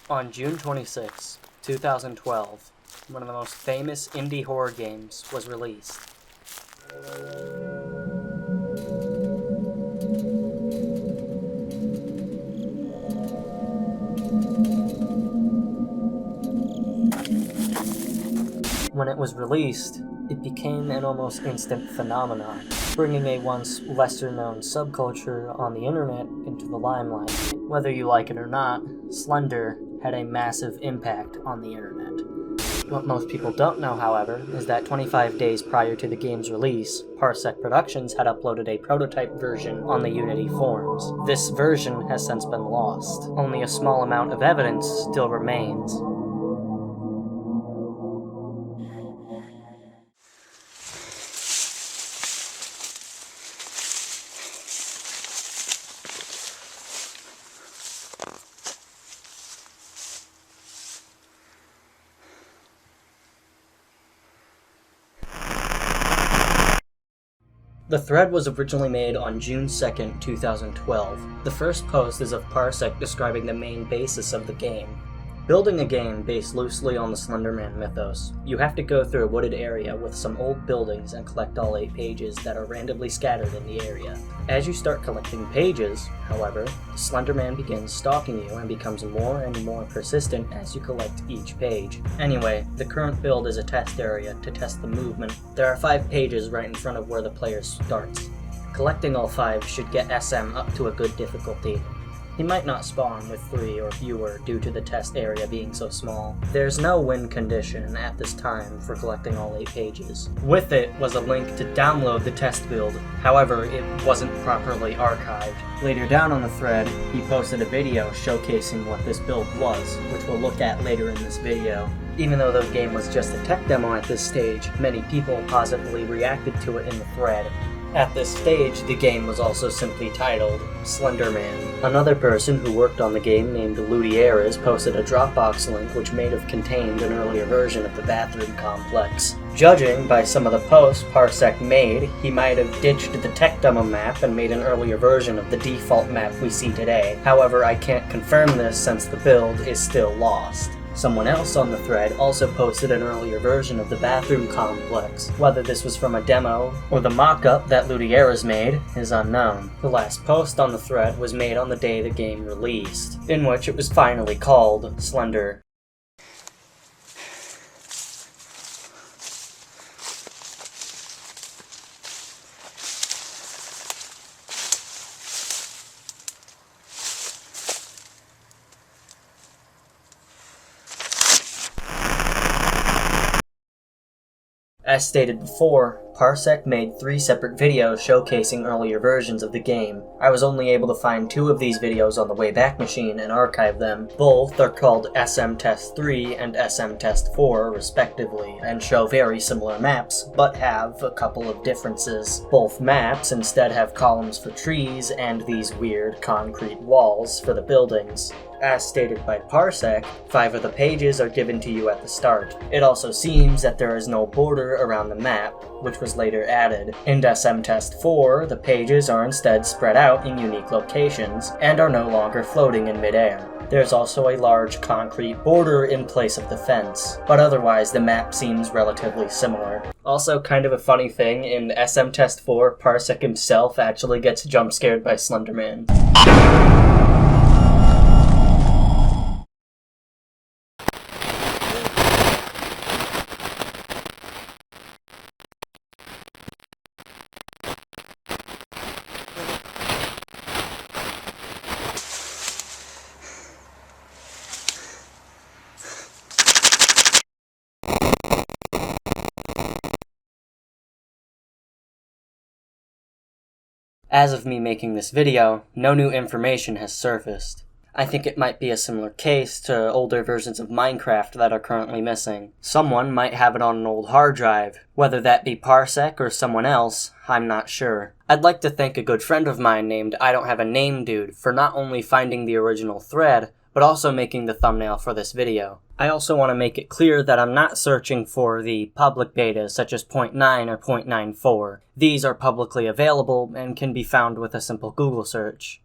On June 26, 2012, one of the most famous indie horror games was released. When it was released, it became an almost instant phenomenon, bringing a once lesser-known subculture on the internet into the limelight. Whether you like it or not, Slender had a massive impact on the internet. What most people don't know, however, is that 25 days prior to the game's release, Parsec Productions had uploaded a prototype version on the Unity forums. This version has since been lost. Only a small amount of evidence still remains. The thread was originally made on June 2nd, 2012. The first post is of Parsec describing the main basis of the game. Building a game based loosely on the Slender Man mythos, you have to go through a wooded area with some old buildings and collect all 8 pages that are randomly scattered in the area. As you start collecting pages, however, the Slender Man begins stalking you and becomes more and more persistent as you collect each page. Anyway, the current build is a test area to test the movement. There are 5 pages right in front of where the player starts. Collecting all 5 should get SM up to a good difficulty. He might not spawn with 3 or fewer due to the test area being so small. There's no win condition at this time for collecting all 8 pages. With it was a link to download the test build, however it wasn't properly archived. Later down on the thread, he posted a video showcasing what this build was, which we'll look at later in this video. Even though the game was just a tech demo at this stage, many people positively reacted to it in the thread. At this stage, the game was also simply titled Slender Man. Another person who worked on the game named Ludieras posted a Dropbox link which may have contained an earlier version of the bathroom complex. Judging by some of the posts Parsec made, he might have ditched the tech demo map and made an earlier version of the default map we see today. However, I can't confirm this since the build is still lost. Someone else on the thread also posted an earlier version of the bathroom complex. Whether this was from a demo or the mock-up that Ludieras made is unknown. The last post on the thread was made on the day the game released, in which it was finally called Slender. As stated before, Parsec made 3 separate videos showcasing earlier versions of the game. I was only able to find 2 of these videos on the Wayback Machine and archive them. Both are called SM Test 3 and SM Test 4 respectively, and show very similar maps, but have a couple of differences. Both maps instead have columns for trees and these weird concrete walls for the buildings. As stated by Parsec, 5 of the pages are given to you at the start. It also seems that there is no border around the map, which was later added. In SM Test 4, the pages are instead spread out in unique locations, and are no longer floating in midair. There's also a large concrete border in place of the fence, but otherwise the map seems relatively similar. Also, kind of a funny thing, in SM Test 4, Parsec himself actually gets jump scared by Slender Man. As of me making this video, no new information has surfaced. I think it might be a similar case to older versions of Minecraft that are currently missing. Someone might have it on an old hard drive. Whether that be Parsec or someone else, I'm not sure. I'd like to thank a good friend of mine named I Don't Have a Name Dude for not only finding the original thread, but also making the thumbnail for this video. I also want to make it clear that I'm not searching for the public betas such as 0.9 or 0.94. These are publicly available and can be found with a simple Google search.